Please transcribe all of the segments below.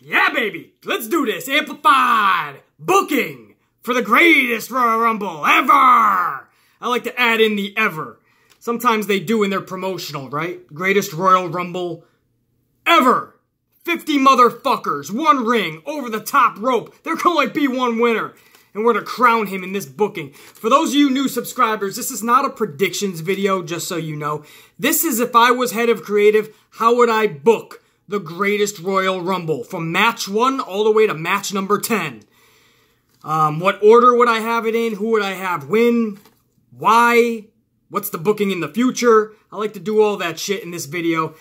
Yeah, baby, let's do this. Amplified booking for the greatest Royal Rumble ever. I like to add in the ever. Sometimes they do in their promotional, right? Greatest Royal Rumble ever. 50 motherfuckers, one ring, over the top rope. There can only be one winner. And we're going to crown him in this booking. For those of you new subscribers, this is not a predictions video, just so you know. This is if I was head of creative, how would I book the greatest Royal Rumble? From match 1 all the way to match number 10. What order would I have it in? Who would I have win? Why? What's the booking in the future? I like to do all that shit in this video.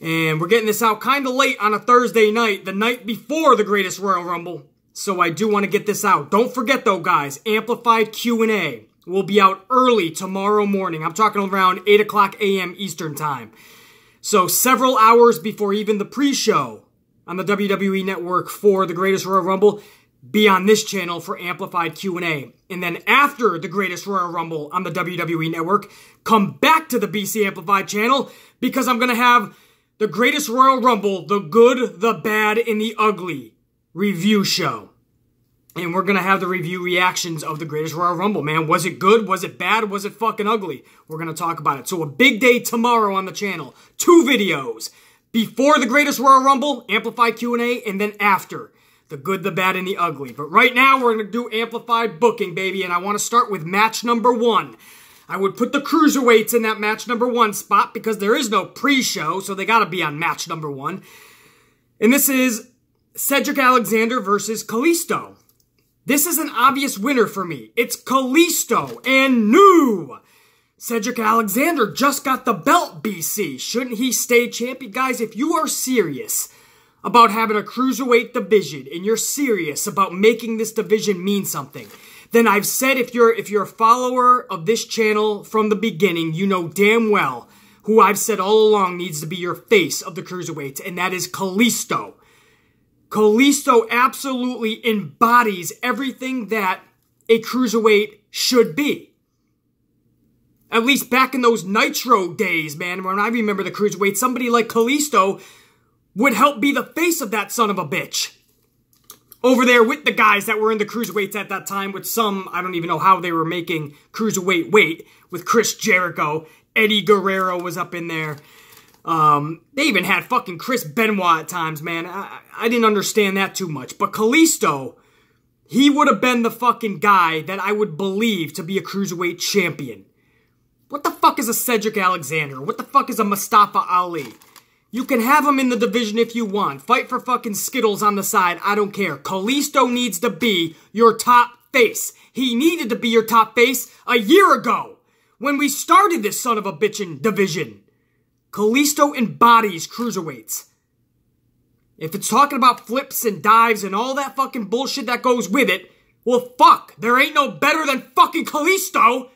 And we're getting this out kind of late on a Thursday night, the night before the greatest Royal Rumble. So I do want to get this out. Don't forget though, guys, Amplified Q&A will be out early tomorrow morning. I'm talking around 8 o'clock a.m. Eastern Time. So several hours before even the pre-show on the WWE Network for the greatest Royal Rumble, be on this channel for Amplified Q&A. And then after the greatest Royal Rumble on the WWE Network, come back to the BC Amplified channel because I'm going to have the greatest Royal Rumble, the good, the bad, and the ugly review show. And we're going to have the review reactions of the greatest Royal Rumble, man. Was it good? Was it bad? Was it fucking ugly? We're going to talk about it. So a big day tomorrow on the channel. 2 videos. Before the greatest Royal Rumble, Amplified Q&A, and then after. The good, the bad, and the ugly. But right now, we're going to do Amplified booking, baby. And I want to start with match number 1. I would put the Cruiserweights in that match number 1 spot because there is no pre-show, so they got to be on match number 1. And this is Cedric Alexander versus Kalisto. This is an obvious winner for me. It's Kalisto and new. Cedric Alexander just got the belt, BC. Shouldn't he stay champion? Guys, if you are serious about having a Cruiserweight division and you're serious about making this division mean something, then I've said if you're a follower of this channel from the beginning, you know damn well who I've said all along needs to be your face of the Cruiserweights, and that is Kalisto. Kalisto absolutely embodies everything that a Cruiserweight should be. At least back in those Nitro days, man, when I remember the Cruiserweight, somebody like Kalisto would help be the face of that son of a bitch. Over there with the guys that were in the Cruiserweights at that time, with some, I don't even know how they were making Cruiserweight weight, with Chris Jericho, Eddie Guerrero was up in there. They even had fucking Chris Benoit at times, man. I didn't understand that too much. But Kalisto, he would have been the fucking guy that I would believe to be a Cruiserweight champion. What the fuck is a Cedric Alexander? What the fuck is a Mustafa Ali? You can have him in the division if you want. Fight for fucking Skittles on the side. I don't care. Kalisto needs to be your top face. He needed to be your top face a year ago when we started this son of a bitchin' division. Kalisto embodies Cruiserweights. If it's talking about flips and dives and all that fucking bullshit that goes with it, well, fuck. There ain't no better than fucking Kalisto.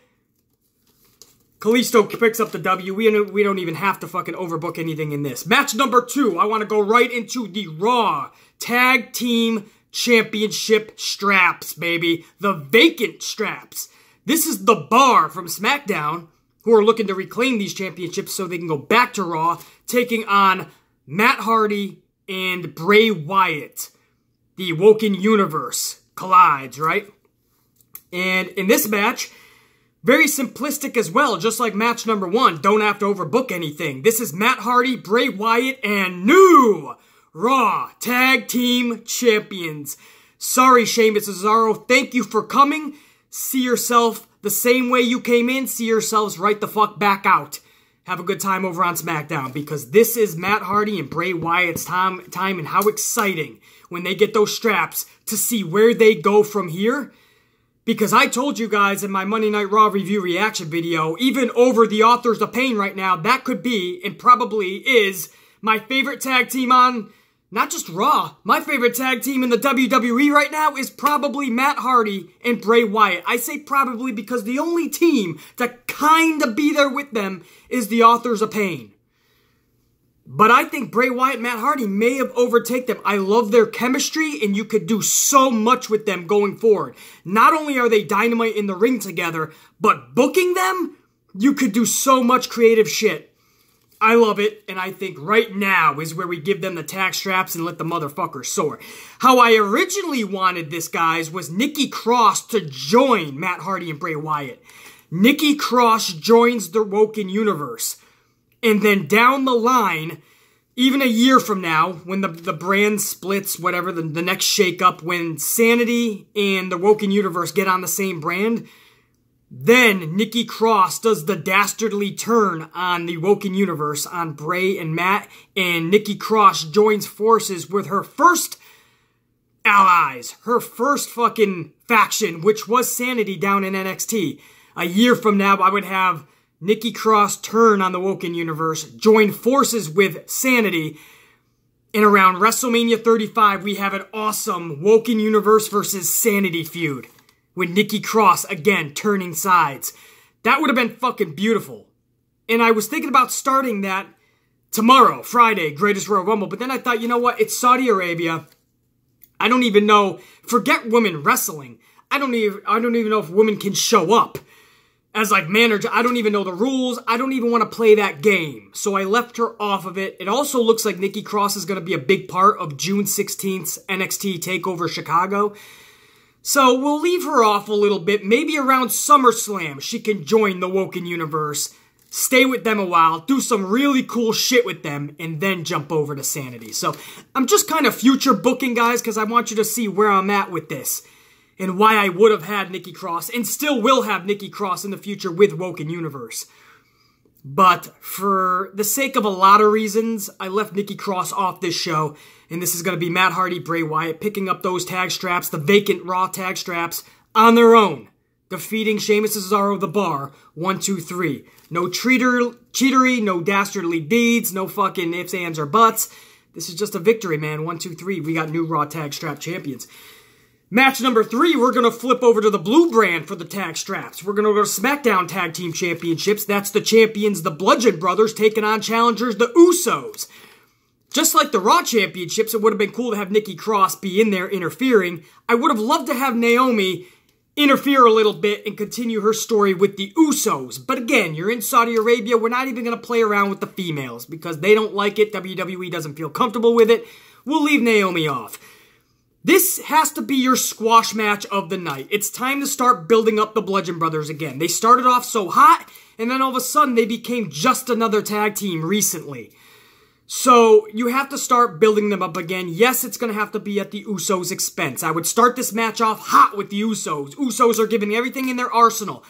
Kalisto picks up the W. We don't even have to fucking overbook anything in this. Match number 2. I want to go right into the Raw Tag Team Championship straps, baby. The vacant straps. This is the Bar from SmackDown, who are looking to reclaim these championships so they can go back to Raw, taking on Matt Hardy and Bray Wyatt. The Woken Universe collides, right? And in this match, very simplistic as well, just like match number 1. Don't have to overbook anything. This is Matt Hardy, Bray Wyatt, and new Raw Tag Team Champions. Sorry, Sheamus and Cesaro. Thank you for coming. See yourself the same way you came in. See yourselves right the fuck back out. Have a good time over on SmackDown because this is Matt Hardy and Bray Wyatt's time and how exciting when they get those straps to see where they go from here. Because I told you guys in my Monday Night Raw review reaction video, even over the Authors of Pain right now, that could be and probably is my favorite tag team on not just Raw. My favorite tag team in the WWE right now is probably Matt Hardy and Bray Wyatt. I say probably because the only team to kind of be there with them is the Authors of Pain. But I think Bray Wyatt and Matt Hardy may have overtaken them. I love their chemistry, and you could do so much with them going forward. Not only are they dynamite in the ring together, but booking them, you could do so much creative shit. I love it, and I think right now is where we give them the tag straps and let the motherfuckers soar. How I originally wanted this, guys, was Nikki Cross to join Matt Hardy and Bray Wyatt. Nikki Cross joins the Woken Universe. And then down the line, even a year from now, when the brand splits, whatever, the next shakeup, when Sanity and the Woken Universe get on the same brand, then Nikki Cross does the dastardly turn on the Woken Universe, on Bray and Matt, and Nikki Cross joins forces with her first allies, her first fucking faction, which was Sanity down in NXT. A year from now, I would have Nikki Cross turn on the Woken Universe, join forces with Sanity, and around WrestleMania 35, we have an awesome Woken Universe versus Sanity feud, with Nikki Cross, again, turning sides. That would have been fucking beautiful. And I was thinking about starting that tomorrow, Friday, Greatest Royal Rumble, but then I thought, you know what, it's Saudi Arabia. I don't even know, forget women wrestling. I don't even know if women can show up as like manager. I don't even know the rules. I don't even want to play that game. So I left her off of it. It also looks like Nikki Cross is going to be a big part of June 16th's NXT TakeOver Chicago. So we'll leave her off a little bit. Maybe around SummerSlam, she can join the Woken Universe, stay with them a while, do some really cool shit with them, and then jump over to Sanity. So I'm just kind of future booking, guys, because I want you to see where I'm at with this and why I would have had Nikki Cross and still will have Nikki Cross in the future with Woken Universe. But for the sake of a lot of reasons, I left Nikki Cross off this show. And this is going to be Matt Hardy, Bray Wyatt, picking up those tag straps, the vacant Raw tag straps, on their own. Defeating Sheamus and Cesaro, The Bar, 1, 2, 3. No cheatery, no dastardly deeds, no fucking ifs, ands, or buts. This is just a victory, man. 1, 2, 3. We got new Raw tag strap champions. Match number 3, we're going to flip over to the blue brand for the tag straps. We're going to go to SmackDown Tag Team Championships. That's the champions, the Bludgeon Brothers, taking on challengers, the Usos. Just like the Raw Championships, it would have been cool to have Nikki Cross be in there interfering. I would have loved to have Naomi interfere a little bit and continue her story with the Usos. But again, you're in Saudi Arabia. We're not even going to play around with the females because they don't like it. WWE doesn't feel comfortable with it. We'll leave Naomi off. This has to be your squash match of the night. It's time to start building up the Bludgeon Brothers again. They started off so hot, and then all of a sudden they became just another tag team recently. So you have to start building them up again. Yes, it's going to have to be at the Usos' expense. I would start this match off hot with the Usos. Usos are giving everything in their arsenal,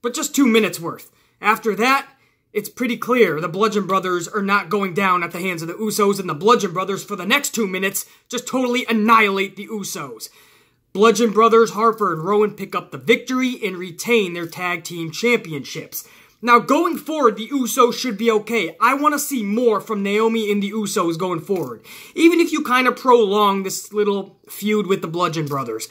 but just 2 minutes worth. After that, it's pretty clear the Bludgeon Brothers are not going down at the hands of the Usos, and the Bludgeon Brothers, for the next 2 minutes, just totally annihilate the Usos. Bludgeon Brothers, Harper, and Rowan pick up the victory and retain their tag team championships. Now, going forward, the Usos should be okay. I want to see more from Naomi and the Usos going forward. Even if you kind of prolong this little feud with the Bludgeon Brothers.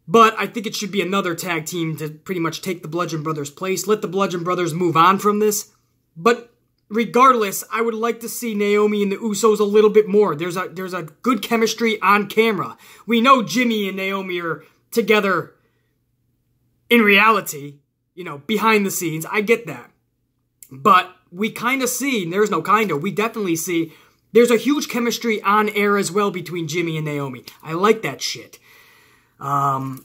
But I think it should be another tag team to pretty much take the Bludgeon Brothers' place. Let the Bludgeon Brothers move on from this. But regardless, I would like to see Naomi and the Usos a little bit more. There's a good chemistry on camera. We know Jimmy and Naomi are together in reality. You know, behind the scenes, I get that. But we kind of see, there's no kind of, we definitely see, there's a huge chemistry on air as well between Jimmy and Naomi. I like that shit. I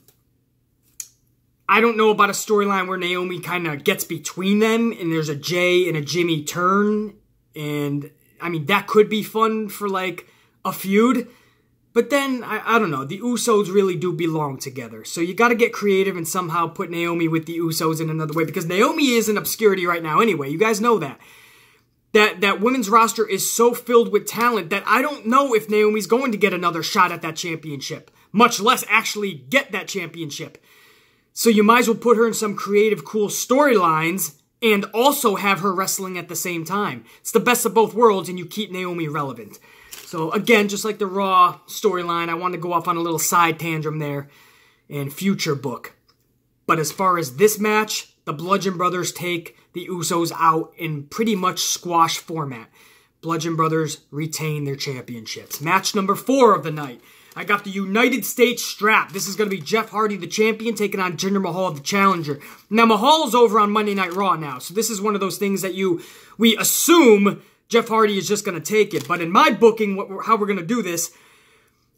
don't know about a storyline where Naomi kind of gets between them and there's a Jay and a Jimmy turn. And, I mean, that could be fun for, like, a feud. But then, I don't know, the Usos really do belong together. So you got to get creative and somehow put Naomi with the Usos in another way. Because Naomi is in obscurity right now anyway. You guys know that. That women's roster is so filled with talent that I don't know if Naomi's going to get another shot at that championship. Much less actually get that championship. So you might as well put her in some creative, cool storylines and also have her wrestling at the same time. It's the best of both worlds and you keep Naomi relevant. So, again, just like the Raw storyline, I want to go off on a little side tantrum there and future book. But as far as this match, the Bludgeon Brothers take the Usos out in pretty much squash format. Bludgeon Brothers retain their championships. Match number 4 of the night. I got the United States strap. This is going to be Jeff Hardy, the champion, taking on Jinder Mahal, the challenger. Now, Mahal's over on Monday Night Raw now, so this is one of those things that we assume Jeff Hardy is just going to take it. But in my booking, how we're going to do this,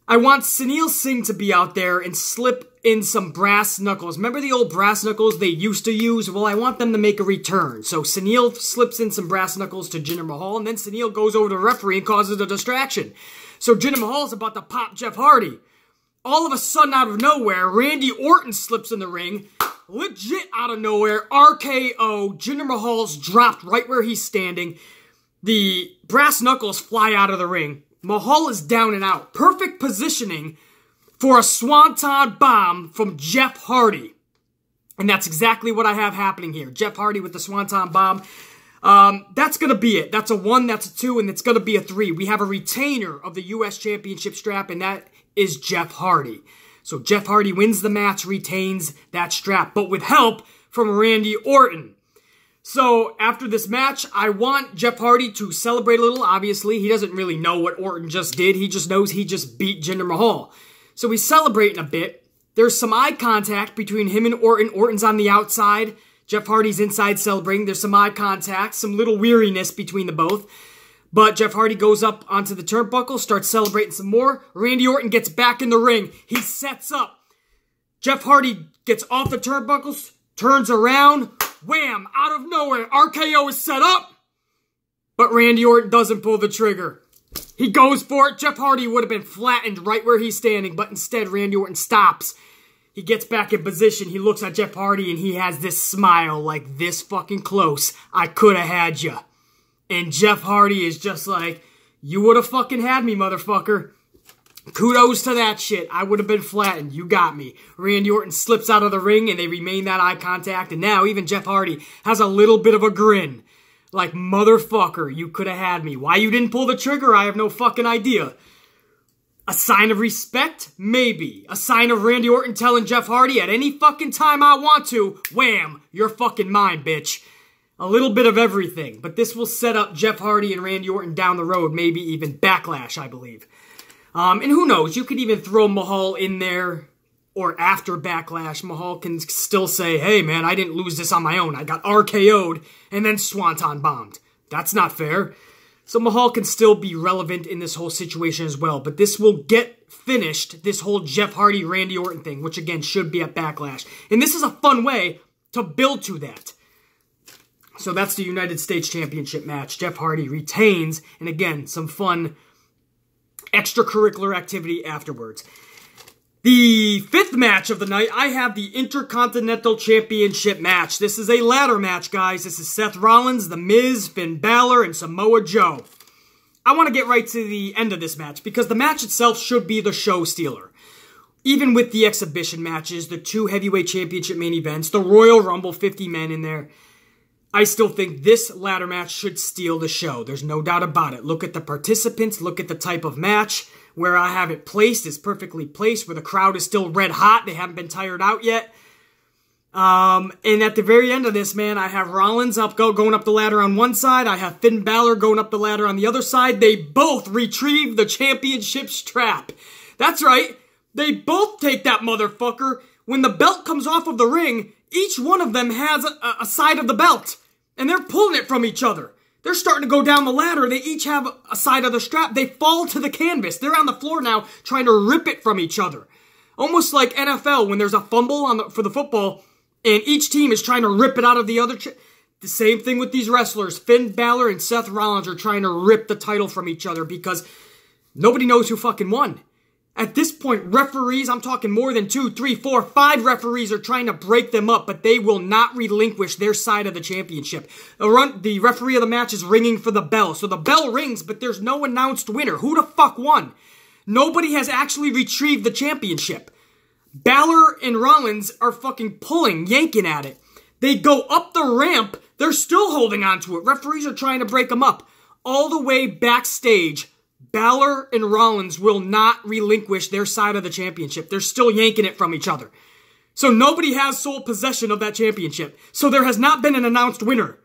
I want Sunil Singh to be out there and slip in some brass knuckles. Remember the old brass knuckles they used to use? Well, I want them to make a return. So Sunil slips in some brass knuckles to Jinder Mahal, and then Sunil goes over to the referee and causes a distraction. So Jinder Mahal's about to pop Jeff Hardy. All of a sudden, out of nowhere, Randy Orton slips in the ring. Legit out of nowhere, RKO. Jinder Mahal's dropped right where he's standing. The brass knuckles fly out of the ring. Mahal is down and out. Perfect positioning for a swanton bomb from Jeff Hardy. And that's exactly what I have happening here. Jeff Hardy with the swanton bomb. That's going to be it. That's a 1, that's a 2, and it's going to be a 3. We have a retainer of the U.S. Championship strap, and that is Jeff Hardy. So Jeff Hardy wins the match, retains that strap, but with help from Randy Orton. So after this match, I want Jeff Hardy to celebrate a little. Obviously, he doesn't really know what Orton just did. He just knows he just beat Jinder Mahal. So he's celebrating a bit. There's some eye contact between him and Orton. Orton's on the outside. Jeff Hardy's inside celebrating. There's some eye contact, some little weariness between the both. But Jeff Hardy goes up onto the turnbuckle, starts celebrating some more. Randy Orton gets back in the ring. He sets up. Jeff Hardy gets off the turnbuckles, turns around. Wham! Out of nowhere, RKO is set up. But Randy Orton doesn't pull the trigger. He goes for it. Jeff Hardy would have been flattened right where he's standing, but instead Randy Orton stops. He gets back in position. He looks at Jeff Hardy and he has this smile like, this fucking close. I could have had you. And Jeff Hardy is just like, you would have fucking had me, motherfucker. Kudos to that shit. I would have been flattened. You got me. Randy Orton slips out of the ring and they remain that eye contact. And now even Jeff Hardy has a little bit of a grin. Like, motherfucker, you could have had me. Why you didn't pull the trigger, I have no fucking idea. A sign of respect? Maybe. A sign of Randy Orton telling Jeff Hardy at any fucking time I want to, wham, you're fucking mine, bitch. A little bit of everything. But this will set up Jeff Hardy and Randy Orton down the road. Maybe even Backlash, I believe. And who knows, you could even throw Mahal in there. Or after Backlash, Mahal can still say, hey man, I didn't lose this on my own. I got RKO'd and then swanton bombed. That's not fair. So Mahal can still be relevant in this whole situation as well. But this will get finished, this whole Jeff Hardy, Randy Orton thing, which again should be at Backlash. And this is a fun way to build to that. So that's the United States Championship match. Jeff Hardy retains, and again, some fun extracurricular activity afterwards. The fifth match of the night, I have the Intercontinental Championship match. This is a ladder match, guys. This is Seth Rollins, The Miz, Finn Balor, and Samoa Joe. I want to get right to the end of this match, because the match itself should be the show stealer. Even with the exhibition matches, the 2 heavyweight championship main events, the Royal Rumble, 50 men in there, I still think this ladder match should steal the show. There's no doubt about it. Look at the participants, look at the type of match. Where I have it placed is perfectly placed, where the crowd is still red hot. They haven't been tired out yet. And at the very end of this, man, I have Rollins going up the ladder on one side. I have Finn Balor going up the ladder on the other side. They both retrieve the championship strap. That's right. They both take that motherfucker. When the belt comes off of the ring, each one of them has a side of the belt. And they're pulling it from each other. They're starting to go down the ladder. They each have a side of the strap. They fall to the canvas. They're on the floor now trying to rip it from each other. Almost like NFL when there's a fumble for the football and each team is trying to rip it out of the other. The same thing with these wrestlers. Finn Balor and Seth Rollins are trying to rip the title from each other because nobody knows who fucking won. At this point, referees, I'm talking more than 2, 3, 4, 5 referees are trying to break them up, but they will not relinquish their side of the championship. The referee of the match is ringing for the bell. So the bell rings, but there's no announced winner. Who the fuck won? Nobody has actually retrieved the championship. Balor and Rollins are fucking pulling, yanking at it. They go up the ramp. They're still holding on to it. Referees are trying to break them up. All the way backstage, Balor and Rollins will not relinquish their side of the championship. They're still yanking it from each other. So nobody has sole possession of that championship. So there has not been an announced winner.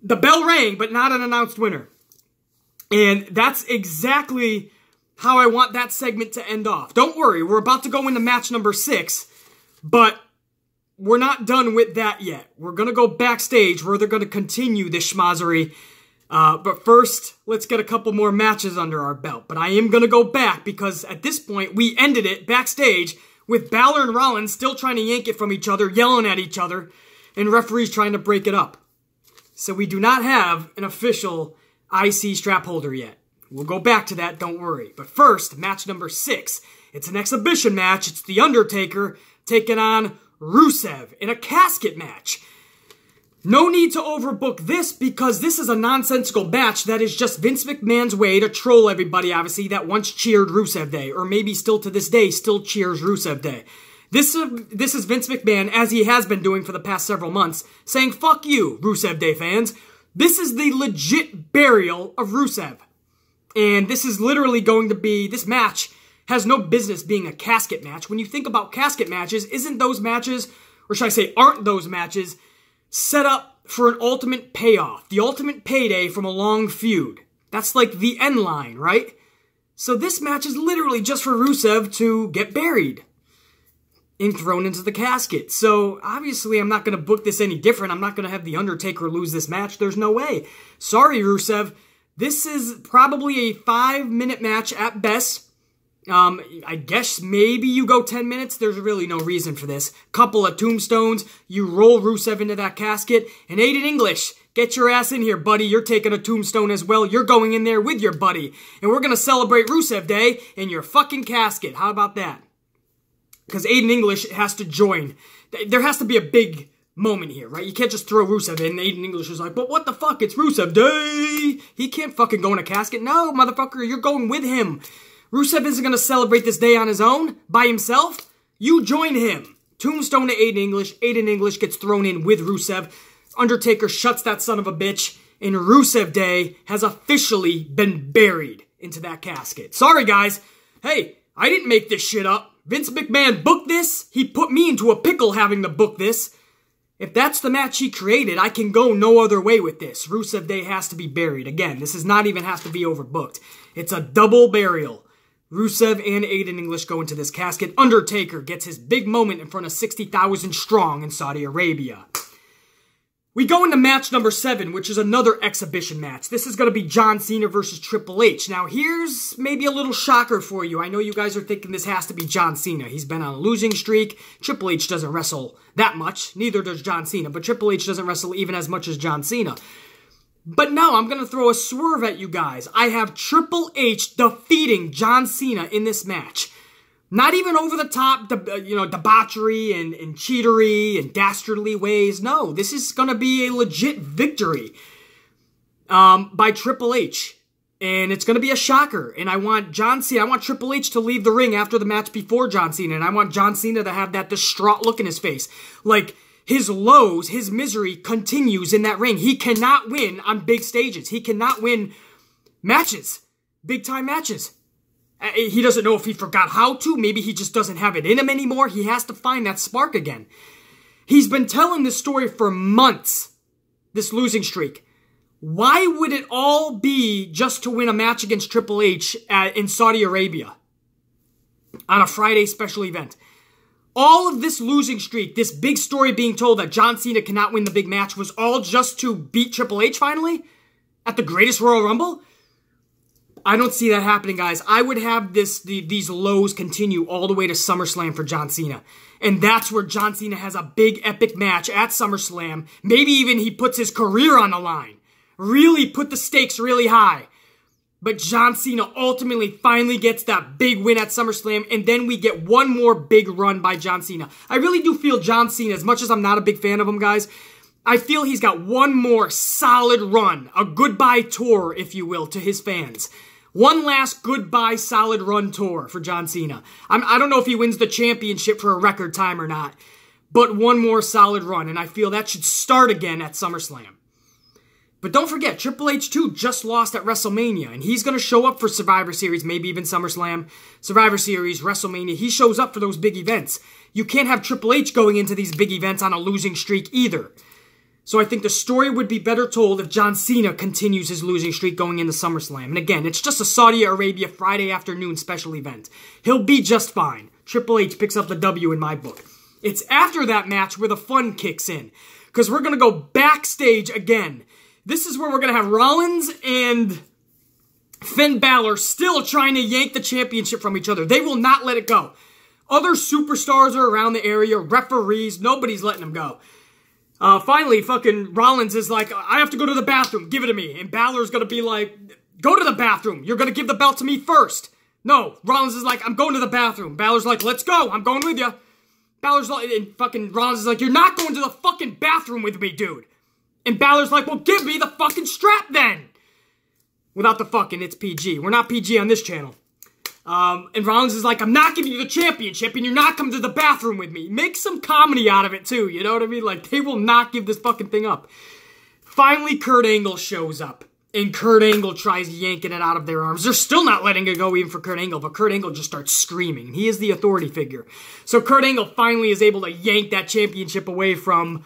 The bell rang, but not an announced winner. And that's exactly how I want that segment to end off. Don't worry, we're about to go into match number 6, but we're not done with that yet. We're going to go backstage where they're going to continue this schmozzery. But first, let's get a couple more matches under our belt. But I am going to go back because at this point, we ended it backstage with Balor and Rollins still trying to yank it from each other, yelling at each other, and referees trying to break it up. So we do not have an official IC strap holder yet. We'll go back to that, don't worry. But first, match number 6. It's an exhibition match. It's The Undertaker taking on Rusev in a casket match. No need to overbook this because this is a nonsensical match that is just Vince McMahon's way to troll everybody, obviously, that once cheered Rusev Day, or maybe still to this day still cheers Rusev Day. This is Vince McMahon, as he has been doing for the past several months, saying, fuck you, Rusev Day fans. This is the legit burial of Rusev. And this is literally going to be, this match has no business being a casket match. When you think about casket matches, isn't those matches, or should I say, aren't those matches, set up for an ultimate payoff, the ultimate payday from a long feud? That's like the end line, right? So this match is literally just for Rusev to get buried and thrown into the casket. So obviously I'm not going to book this any different. I'm not going to have The Undertaker lose this match. There's no way. Sorry, Rusev. This is probably a 5-minute match at best. I guess maybe you go 10 minutes. There's really no reason for this. Couple of tombstones. You roll Rusev into that casket. And Aiden English, get your ass in here, buddy. You're taking a tombstone as well. You're going in there with your buddy. And we're going to celebrate Rusev Day in your fucking casket. How about that? Because Aiden English has to join. There has to be a big moment here, right? You can't just throw Rusev in. Aiden English is like, but what the fuck? It's Rusev Day. He can't fucking go in a casket. No, motherfucker, you're going with him. Rusev isn't going to celebrate this day on his own, by himself. You join him. Tombstone to Aiden English. Aiden English gets thrown in with Rusev. Undertaker shuts that son of a bitch. And Rusev Day has officially been buried into that casket. Sorry, guys. Hey, I didn't make this shit up. Vince McMahon booked this. He put me into a pickle having to book this. If that's the match he created, I can go no other way with this. Rusev Day has to be buried. Again, this does not even have to be overbooked. It's a double burial. Rusev and Aiden English go into this casket. Undertaker gets his big moment in front of 60,000 strong in Saudi Arabia. We go into match number 7, which is another exhibition match. This is going to be John Cena versus Triple H. Now, here's maybe a little shocker for you. I know you guys are thinking this has to be John Cena. He's been on a losing streak. Triple H doesn't wrestle that much. Neither does John Cena. But Triple H doesn't wrestle even as much as John Cena. But no, I'm going to throw a swerve at you guys. I have Triple H defeating John Cena in this match. Not even over the top, debauchery and cheatery and dastardly ways. No, this is going to be a legit victory by Triple H. And it's going to be a shocker. And I want John Cena, I want Triple H to leave the ring after the match before John Cena. And I want John Cena to have that distraught look in his face. Like, his lows, his misery continues in that ring. He cannot win on big stages. He cannot win matches, big-time matches. He doesn't know if he forgot how to. Maybe he just doesn't have it in him anymore. He has to find that spark again. He's been telling this story for months, this losing streak. Why would it all be just to win a match against Triple H in Saudi Arabia on a Friday special event? All of this losing streak, this big story being told that John Cena cannot win the big match was all just to beat Triple H finally at the greatest Royal Rumble? I don't see that happening, guys. I would have these lows continue all the way to SummerSlam for John Cena. And that's where John Cena has a big epic match at SummerSlam. Maybe even he puts his career on the line. Really put the stakes really high. But John Cena ultimately finally gets that big win at SummerSlam, and then we get one more big run by John Cena. I really do feel John Cena, as much as I'm not a big fan of him, guys, I feel he's got one more solid run, a goodbye tour, if you will, to his fans. One last goodbye solid run tour for John Cena. I don't know if he wins the championship for a record time or not, but one more solid run, and I feel that should start again at SummerSlam. But don't forget, Triple H, too, just lost at WrestleMania, and he's going to show up for Survivor Series, maybe even SummerSlam, Survivor Series, WrestleMania. He shows up for those big events. You can't have Triple H going into these big events on a losing streak either. So I think the story would be better told if John Cena continues his losing streak going into SummerSlam. And again, it's just a Saudi Arabia Friday afternoon special event. He'll be just fine. Triple H picks up the W in my book. It's after that match where the fun kicks in. Because we're going to go backstage again. This is where we're going to have Rollins and Finn Balor still trying to yank the championship from each other. They will not let it go. Other superstars are around the area, referees, nobody's letting them go. Finally, fucking Rollins is like, I have to go to the bathroom, give it to me. And Balor's gonna be like, go to the bathroom, you're gonna give the belt to me first. No, Rollins is like, I'm going to the bathroom. Balor's like, let's go, I'm going with you. Balor's like, and fucking Rollins is like, you're not going to the fucking bathroom with me, dude. And Balor's like, well, give me the fucking strap then. Without the fucking, it's PG. We're not PG on this channel. And Rollins is like, I'm not giving you the championship, and you're not coming to the bathroom with me. Make some comedy out of it, too, you know what I mean? Like, they will not give this fucking thing up. Finally, Kurt Angle shows up, and Kurt Angle tries yanking it out of their arms. They're still not letting it go even for Kurt Angle, but Kurt Angle just starts screaming. He is the authority figure. So Kurt Angle finally is able to yank that championship away from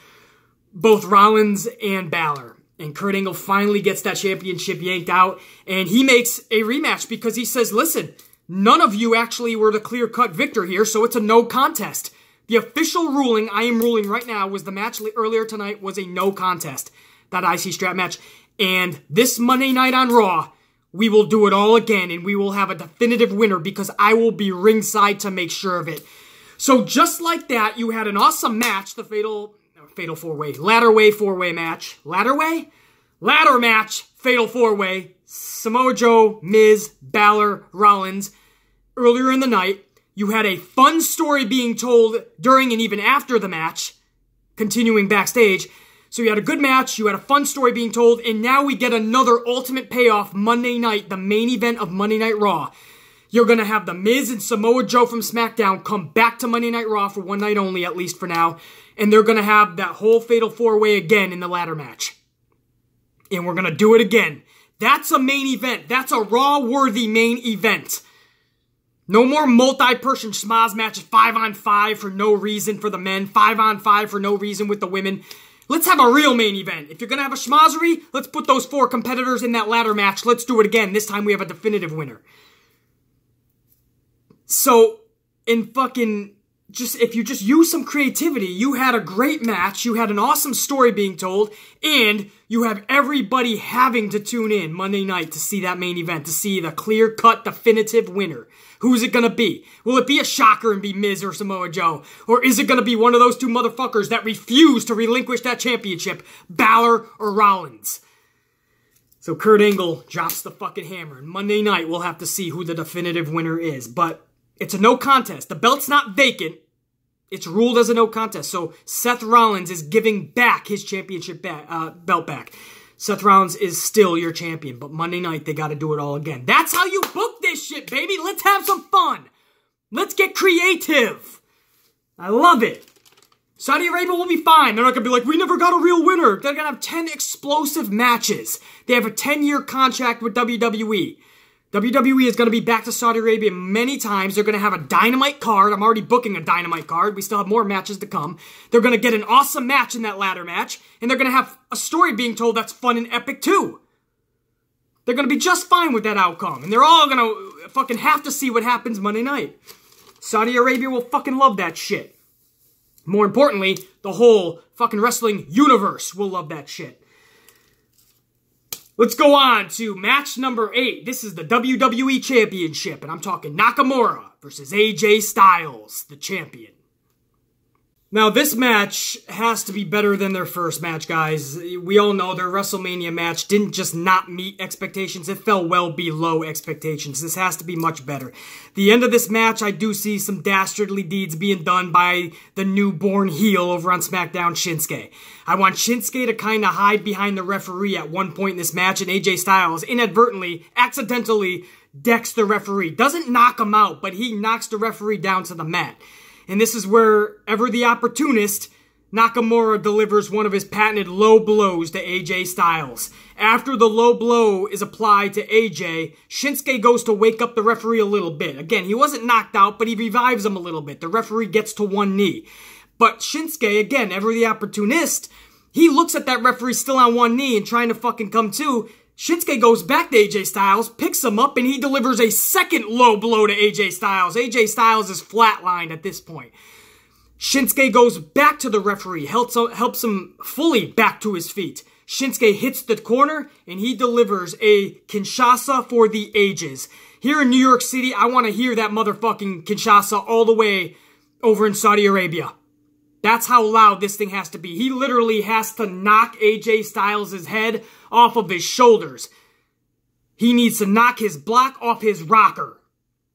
both Rollins and Balor. And Kurt Angle finally gets that championship yanked out, and he makes a rematch because he says, listen, none of you actually were the clear-cut victor here, so it's a no contest. The official ruling, I am ruling right now, was the match earlier tonight was a no contest. That IC strap match. And this Monday night on Raw, we will do it all again, and we will have a definitive winner because I will be ringside to make sure of it. So just like that, you had an awesome match, the Fatal 4-Way, Ladder Way 4-Way match. Ladder Way? Ladder match, Fatal 4-Way. Samoa Joe, Miz, Balor, Rollins. Earlier in the night, you had a fun story being told during and even after the match, continuing backstage. So you had a good match, you had a fun story being told, and now we get another ultimate payoff Monday night, the main event of Monday Night Raw. You're going to have The Miz and Samoa Joe from SmackDown come back to Monday Night Raw for one night only, at least for now, and they're going to have that whole Fatal 4-Way again in the ladder match. And we're going to do it again. That's a main event. That's a Raw-worthy main event. No more multi-person schmaz matches, 5-on-5 for no reason for the men, 5-on-5 for no reason with the women. Let's have a real main event. If you're going to have a schmazzery, let's put those 4 competitors in that ladder match. Let's do it again. This time we have a definitive winner. So, if you just use some creativity, you had a great match, you had an awesome story being told, and you have everybody having to tune in Monday night to see that main event, to see the clear-cut, definitive winner. Who's it gonna be? Will it be a shocker and be Miz or Samoa Joe? Or is it gonna be one of those 2 motherfuckers that refuse to relinquish that championship, Balor or Rollins? So Kurt Angle drops the fucking hammer, and Monday night we'll have to see who the definitive winner is, but it's a no contest. The belt's not vacant. It's ruled as a no contest. So Seth Rollins is giving back his championship belt back. Seth Rollins is still your champion. But Monday night, they got to do it all again. That's how you book this shit, baby. Let's have some fun. Let's get creative. I love it. Saudi Arabia will be fine. They're not going to be like, we never got a real winner. They're going to have 10 explosive matches. They have a 10-year contract with WWE. WWE is going to be back to Saudi Arabia many times. They're going to have a Dynamite card. I'm already booking a Dynamite card. We still have more matches to come. They're going to get an awesome match in that ladder match. And they're going to have a story being told that's fun and epic too. They're going to be just fine with that outcome. And they're all going to fucking have to see what happens Monday night. Saudi Arabia will fucking love that shit. More importantly, the whole fucking wrestling universe will love that shit. Let's go on to match number 8. This is the WWE Championship, and I'm talking Nakamura versus AJ Styles, the champion. Now, this match has to be better than their first match, guys. We all know their WrestleMania match didn't just not meet expectations. It fell well below expectations. This has to be much better. The end of this match, I do see some dastardly deeds being done by the newborn heel over on SmackDown, Shinsuke. I want Shinsuke to kind of hide behind the referee at one point in this match, and AJ Styles inadvertently, accidentally decks the referee. Doesn't knock him out, but he knocks the referee down to the mat. And this is where, ever the opportunist, Nakamura delivers one of his patented low blows to AJ Styles. After the low blow is applied to AJ, Shinsuke goes to wake up the referee a little bit. Again, he wasn't knocked out, but he revives him a little bit. The referee gets to one knee. But Shinsuke, again, ever the opportunist, He looks at that referee still on one knee and trying to fucking come to. Shinsuke goes back to AJ Styles, picks him up, and he delivers a second low blow to AJ Styles. AJ Styles is flatlined at this point. Shinsuke goes back to the referee, helps him fully back to his feet. Shinsuke hits the corner, and he delivers a Kinshasa for the ages. Here in New York City, I want to hear that motherfucking Kinshasa all the way over in Saudi Arabia. That's how loud this thing has to be. He literally has to knock AJ Styles' head off of his shoulders. He needs to knock his block off his rocker.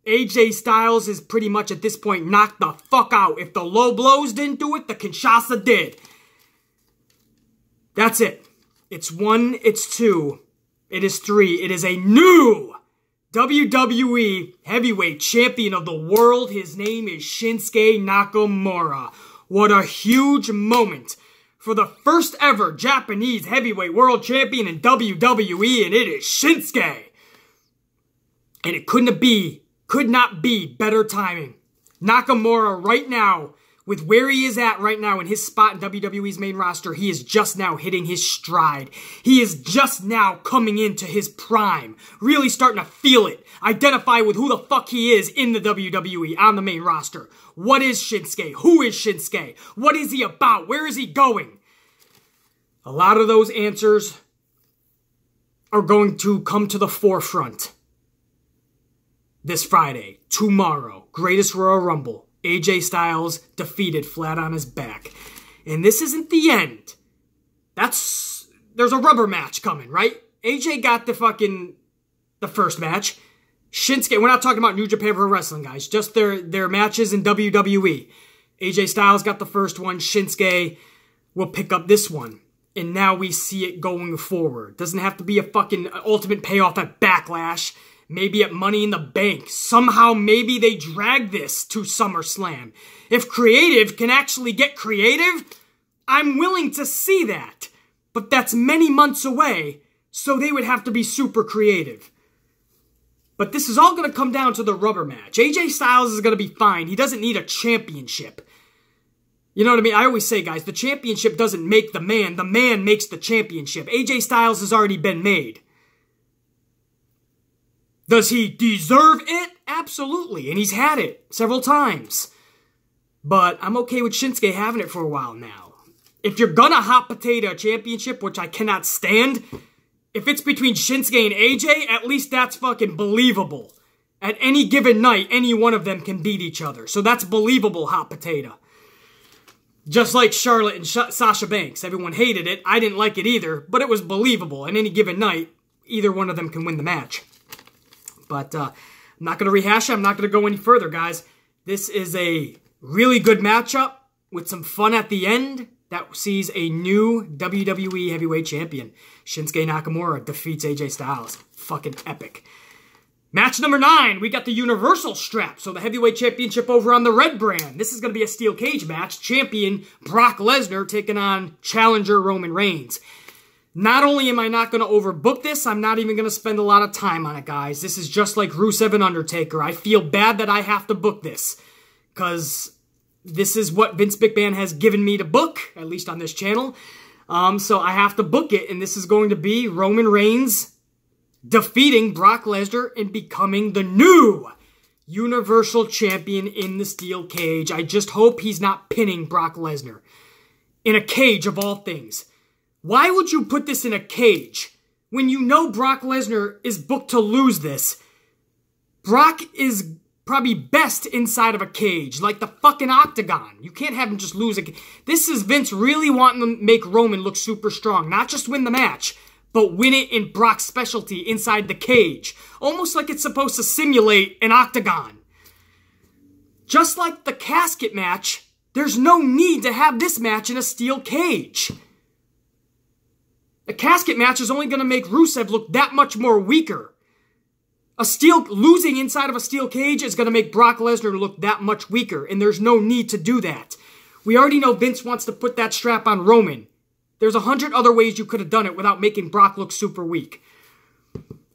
AJ Styles is pretty much at this point knocked the fuck out. If the low blows didn't do it, the Kinshasa did. That's it. It's 1, it's 2, it is 3. It is a new WWE Heavyweight Champion of the World. His name is Shinsuke Nakamura. What a huge moment for the first ever Japanese Heavyweight World Champion in WWE, and it is Shinsuke. And it could not be better timing. Nakamura right now, with where he is at right now in his spot in WWE's main roster, he is just now hitting his stride. He is just now coming into his prime. Really starting to feel it. Identify with who the fuck he is in the WWE on the main roster. What is Shinsuke? Who is Shinsuke? What is he about? Where is he going? A lot of those answers are going to come to the forefront this Friday, tomorrow. Greatest Royal Rumble. AJ Styles defeated flat on his back. And this isn't the end. There's a rubber match coming, right? AJ got the first match. Shinsuke, we're not talking about New Japan Pro Wrestling, guys. Just their matches in WWE. AJ Styles got the first one. Shinsuke will pick up this one. And now we see it going forward. Doesn't have to be a fucking ultimate payoff at Backlash. Maybe at Money in the Bank. Somehow maybe they drag this to SummerSlam. If creative can actually get creative, I'm willing to see that. But that's many months away, so they would have to be super creative. But this is all going to come down to the rubber match. AJ Styles is going to be fine. He doesn't need a championship. You know what I mean? I always say, guys, the championship doesn't make the man makes the championship. AJ Styles has already been made. Does he deserve it? Absolutely. And he's had it several times. But I'm okay with Shinsuke having it for a while now. If you're gonna hot potato a championship, which I cannot stand, if it's between Shinsuke and AJ, at least that's fucking believable. At any given night, any one of them can beat each other. So that's believable hot potato. Just like Charlotte and Sasha Banks. Everyone hated it. I didn't like it either. But it was believable. At any given night, either one of them can win the match. But I'm not going to rehash it. I'm not going to go any further, guys. This is a really good matchup with some fun at the end that sees a new WWE Heavyweight Champion. Shinsuke Nakamura defeats AJ Styles. Fucking epic. Match number 9, we got the Universal Strap. So the Heavyweight Championship over on the red brand. This is going to be a steel cage match. Champion Brock Lesnar taking on challenger Roman Reigns. Not only am I not going to overbook this, I'm not even going to spend a lot of time on it, guys. This is just like Rusev and Undertaker. I feel bad that I have to book this, because this is what Vince McMahon has given me to book, at least on this channel. So I have to book it, and this is going to be Roman Reigns defeating Brock Lesnar and becoming the new Universal Champion in the steel cage. I just hope he's not pinning Brock Lesnar in a cage of all things. Why would you put this in a cage when you know Brock Lesnar is booked to lose this? Brock is probably best inside of a cage, like the fucking octagon. You can't have him just lose a... This is Vince really wanting to make Roman look super strong. Not just win the match, but win it in Brock's specialty inside the cage. Almost like it's supposed to simulate an octagon. Just like the casket match, there's no need to have this match in a steel cage. A casket match is only going to make Rusev look that much more weaker. Losing inside of a steel cage is going to make Brock Lesnar look that much weaker, and there's no need to do that. We already know Vince wants to put that strap on Roman. There's 100 other ways you could have done it without making Brock look super weak.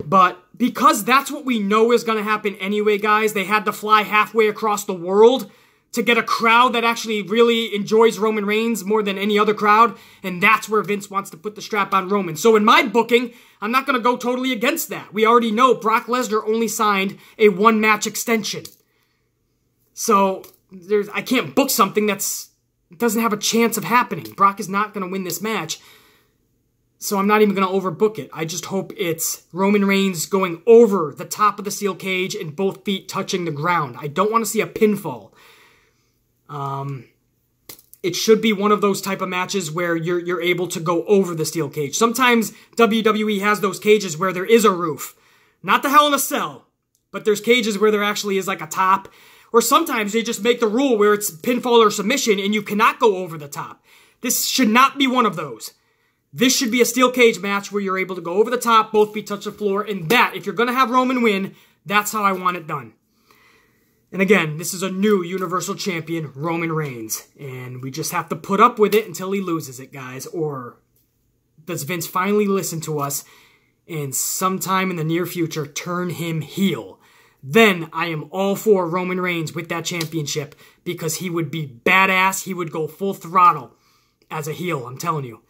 But because that's what we know is going to happen anyway, guys, they had to fly halfway across the world to get a crowd that actually really enjoys Roman Reigns more than any other crowd, and that's where Vince wants to put the strap on Roman. So in my booking, I'm not going to go totally against that. We already know Brock Lesnar only signed a one-match extension. So I can't book something that doesn't have a chance of happening. Brock is not going to win this match, so I'm not even going to overbook it. I just hope it's Roman Reigns going over the top of the steel cage and both feet touching the ground. I don't want to see a pinfall. It should be one of those type of matches where you're able to go over the steel cage. Sometimes WWE has those cages where there is a roof. Not the Hell in a Cell, but there's cages where there actually is like a top. Or sometimes they just make the rule where it's pinfall or submission and you cannot go over the top. This should not be one of those. This should be a steel cage match where you're able to go over the top, both feet touch the floor, and that, if you're going to have Roman win, that's how I want it done. And again, this is a new Universal Champion, Roman Reigns. And we just have to put up with it until he loses it, guys. Or does Vince finally listen to us and sometime in the near future turn him heel? Then I am all for Roman Reigns with that championship because he would be badass. He would go full throttle as a heel, I'm telling you.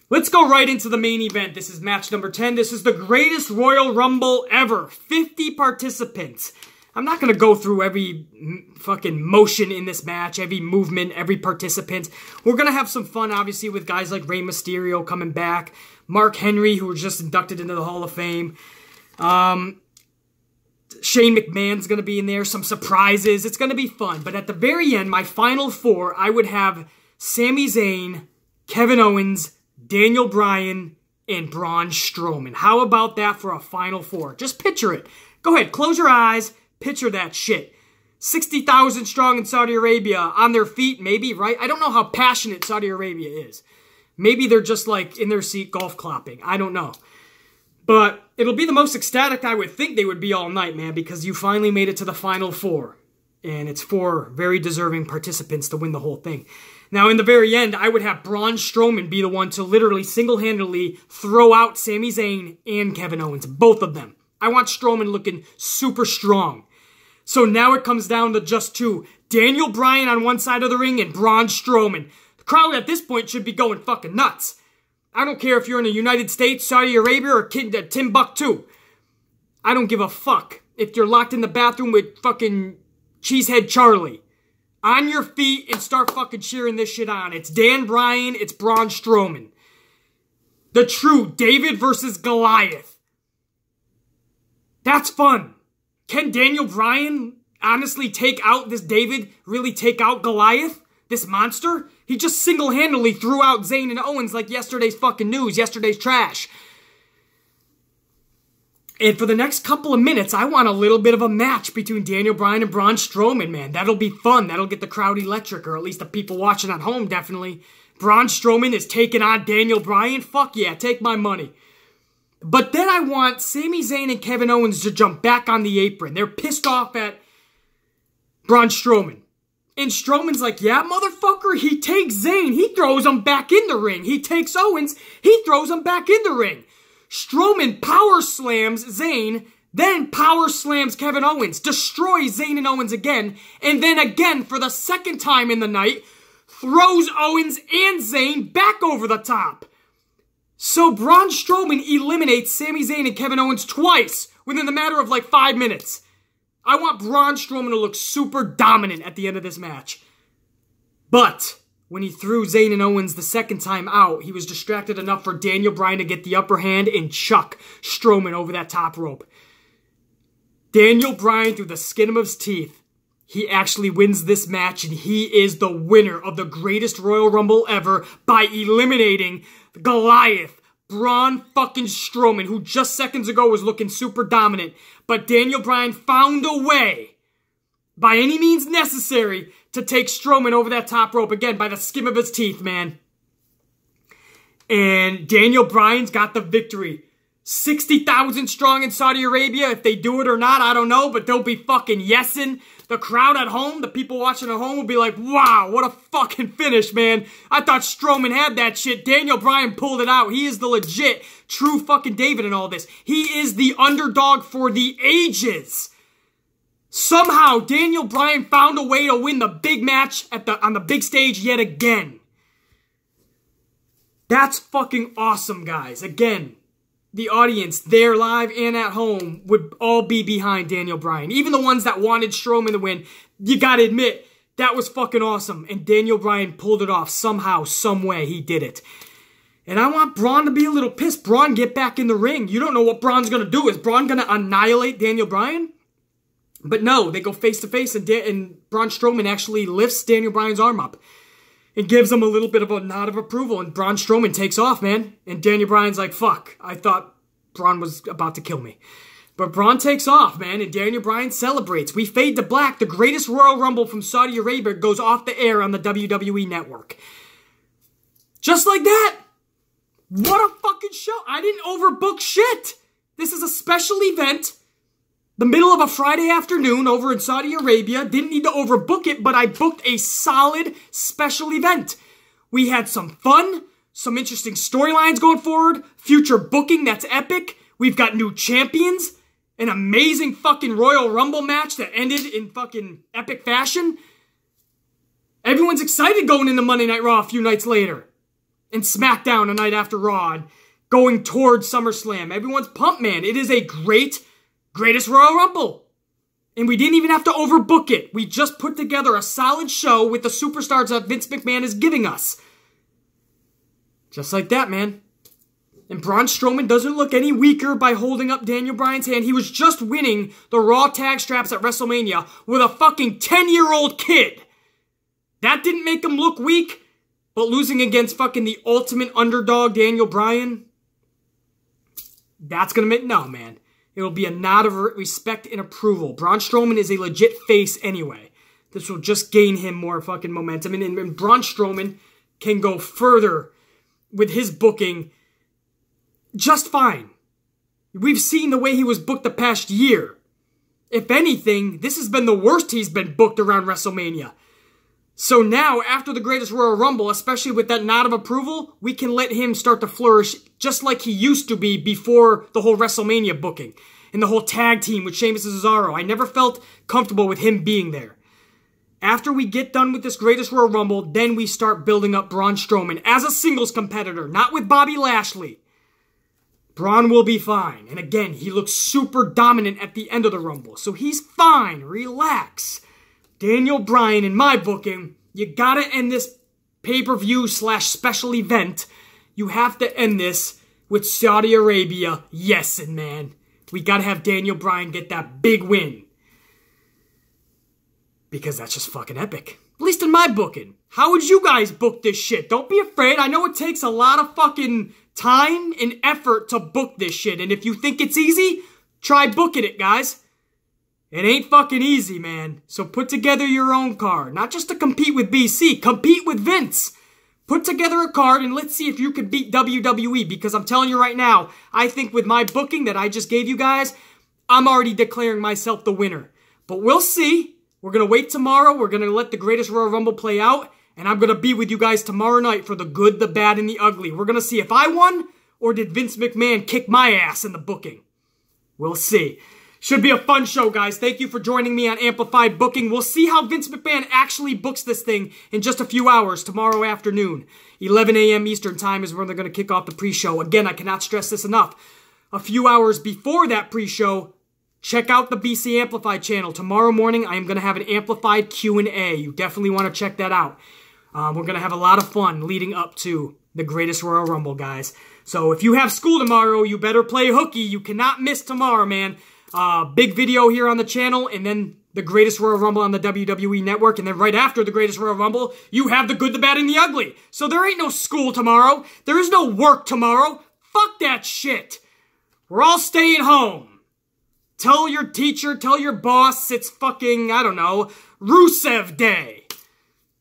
Let's go right into the main event. This is match number 10. This is the greatest Royal Rumble ever. 50 participants. I'm not going to go through every fucking motion in this match, every movement, every participant. We're going to have some fun, obviously, with guys like Rey Mysterio coming back, Mark Henry, who was just inducted into the Hall of Fame. Shane McMahon's going to be in there, some surprises. It's going to be fun. But at the very end, my final four, I would have Sami Zayn, Kevin Owens, Daniel Bryan, and Braun Strowman. How about that for a final four? Just picture it. Go ahead, close your eyes. Picture that shit. 60,000 strong in Saudi Arabia on their feet, maybe, right? I don't know how passionate Saudi Arabia is. Maybe they're just like in their seat golf clopping. I don't know. But it'll be the most ecstatic I would think they would be all night, man, because you finally made it to the final four. And it's four very deserving participants to win the whole thing. Now, in the very end, I would have Braun Strowman be the one to literally single-handedly throw out Sami Zayn and Kevin Owens, both of them. I want Strowman looking super strong. So now it comes down to just two. Daniel Bryan on one side of the ring and Braun Strowman. The crowd at this point should be going fucking nuts. I don't care if you're in the United States, Saudi Arabia, or Timbuktu. I don't give a fuck if you're locked in the bathroom with fucking Cheesehead Charlie. On your feet and start fucking cheering this shit on. It's Dan Bryan, it's Braun Strowman. The true David versus Goliath. That's fun. Can Daniel Bryan honestly take out this David, really take out Goliath? This monster? He just single-handedly threw out Zayn and Owens like yesterday's fucking news, yesterday's trash. And for the next couple of minutes, I want a little bit of a match between Daniel Bryan and Braun Strowman, man. That'll be fun. That'll get the crowd electric, or at least the people watching at home, definitely. Braun Strowman is taking on Daniel Bryan? Fuck yeah, take my money. But then I want Sami Zayn and Kevin Owens to jump back on the apron. They're pissed off at Braun Strowman. And Strowman's like, yeah, motherfucker, he takes Zayn. He throws him back in the ring. He takes Owens. He throws him back in the ring. Strowman power slams Zayn, then power slams Kevin Owens, destroys Zayn and Owens again, and then again for the second time in the night, throws Owens and Zayn back over the top. So Braun Strowman eliminates Sami Zayn and Kevin Owens twice within the matter of like 5 minutes. I want Braun Strowman to look super dominant at the end of this match. But when he threw Zayn and Owens the second time out, he was distracted enough for Daniel Bryan to get the upper hand and chuck Strowman over that top rope. Daniel Bryan, through the skin of his teeth, he actually wins this match, and he is the winner of the greatest Royal Rumble ever by eliminating Goliath, Braun fucking Strowman, who just seconds ago was looking super dominant. But Daniel Bryan found a way, by any means necessary, to take Strowman over that top rope, again, by the skin of his teeth, man. And Daniel Bryan's got the victory. 60,000 strong in Saudi Arabia. If they do it or not, I don't know, but they'll be fucking yesing. The crowd at home, the people watching at home will be like, wow, what a fucking finish, man. I thought Strowman had that shit. Daniel Bryan pulled it out. He is the legit, true fucking David in all this. He is the underdog for the ages. Somehow, Daniel Bryan found a way to win the big match on the big stage yet again. That's fucking awesome, guys. Again, the audience there live and at home would all be behind Daniel Bryan. Even the ones that wanted Strowman to win, you gotta admit, that was fucking awesome. And Daniel Bryan pulled it off somehow, some way. He did it. And I want Braun to be a little pissed. Braun, get back in the ring. You don't know what Braun's gonna do. Is Braun gonna annihilate Daniel Bryan? But no, they go face to face, and Braun Strowman actually lifts Daniel Bryan's arm up and gives him a little bit of a nod of approval, and Braun Strowman takes off, man. And Daniel Bryan's like, fuck, I thought Braun was about to kill me. But Braun takes off, man, and Daniel Bryan celebrates. We fade to black. The greatest Royal Rumble from Saudi Arabia goes off the air on the WWE Network. Just like that. What a fucking show. I didn't overbook shit. This is a special event. The middle of a Friday afternoon over in Saudi Arabia. Didn't need to overbook it, but I booked a solid special event. We had some fun, some interesting storylines going forward, future booking that's epic. We've got new champions, an amazing fucking Royal Rumble match that ended in fucking epic fashion. Everyone's excited going into Monday Night Raw a few nights later. And SmackDown a night after Raw, and going towards SummerSlam. Everyone's pumped, man. It is a greatest Royal Rumble. And we didn't even have to overbook it. We just put together a solid show with the superstars that Vince McMahon is giving us. Just like that, man. And Braun Strowman doesn't look any weaker by holding up Daniel Bryan's hand. He was just winning the Raw tag straps at WrestleMania with a fucking 10-year-old kid. That didn't make him look weak. But losing against fucking the ultimate underdog, Daniel Bryan, that's gonna make... No, man. It will be a nod of respect and approval. Braun Strowman is a legit face anyway. This will just gain him more fucking momentum. And Braun Strowman can go further with his booking just fine. We've seen the way he was booked the past year. If anything, this has been the worst he's been booked around WrestleMania. So now, after the greatest Royal Rumble, especially with that nod of approval, we can let him start to flourish just like he used to be before the whole WrestleMania booking. And the whole tag team with Sheamus and Cesaro. I never felt comfortable with him being there. After we get done with this greatest Royal Rumble, then we start building up Braun Strowman as a singles competitor, not with Bobby Lashley. Braun will be fine. And again, he looks super dominant at the end of the Rumble. So he's fine. Relax. Daniel Bryan, in my booking, you gotta end this pay-per-view / special event. You have to end this with Saudi Arabia. Yes, and man, we gotta have Daniel Bryan get that big win. Because that's just fucking epic. At least in my booking. How would you guys book this shit? Don't be afraid. I know it takes a lot of fucking time and effort to book this shit. And if you think it's easy, try booking it, guys. It ain't fucking easy, man. So put together your own card. Not just to compete with BC. Compete with Vince. Put together a card and let's see if you can beat WWE. Because I'm telling you right now, I think with my booking that I just gave you guys, I'm already declaring myself the winner. But we'll see. We're going to wait tomorrow. We're going to let the greatest Royal Rumble play out. And I'm going to be with you guys tomorrow night for the good, the bad, and the ugly. We're going to see if I won or did Vince McMahon kick my ass in the booking. We'll see. Should be a fun show, guys. Thank you for joining me on Amplified Booking. We'll see how Vince McMahon actually books this thing in just a few hours tomorrow afternoon. 11 a.m. Eastern Time is when they're going to kick off the pre-show. Again, I cannot stress this enough. A few hours before that pre-show, check out the BC Amplified channel. Tomorrow morning, I am going to have an Amplified Q&A. You definitely want to check that out. We're going to have a lot of fun leading up to the greatest Royal Rumble, guys. So if you have school tomorrow, you better play hooky. You cannot miss tomorrow, man. Big video here on the channel, and then the greatest Royal Rumble on the WWE Network, and then right after the greatest Royal Rumble, you have the good, the bad, and the ugly. So there ain't no school tomorrow. There is no work tomorrow. Fuck that shit. We're all staying home. Tell your teacher, tell your boss it's fucking, I don't know, Rusev Day.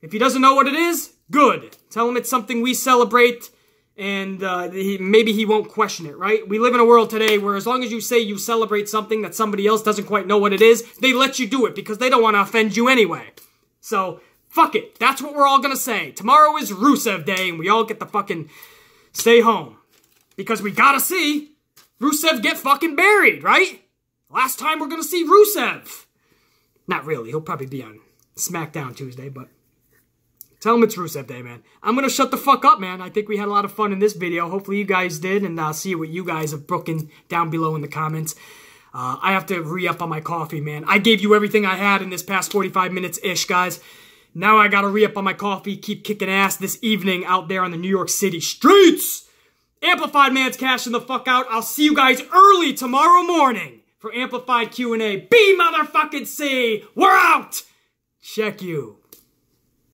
If he doesn't know what it is, good. Tell him it's something we celebrate. And maybe he won't question it, right? We live in a world today where as long as you say you celebrate something that somebody else doesn't quite know what it is, they let you do it because they don't want to offend you anyway. So, fuck it. That's what we're all going to say. Tomorrow is Rusev Day and we all get to fucking stay home. Because we got to see Rusev get fucking buried, right? Last time we're going to see Rusev. Not really. He'll probably be on SmackDown Tuesday, but tell him it's Rusev Day, man. I'm going to shut the fuck up, man. I think we had a lot of fun in this video. Hopefully you guys did, and I'll see what you guys have broken down below in the comments. I have to re-up on my coffee, man. I gave you everything I had in this past 45 minutes-ish, guys. Now I got to re-up on my coffee, keep kicking ass this evening out there on the New York City streets. Amplified Man's cashing the fuck out. I'll see you guys early tomorrow morning for Amplified Q&A. B motherfucking C. We're out. Check you.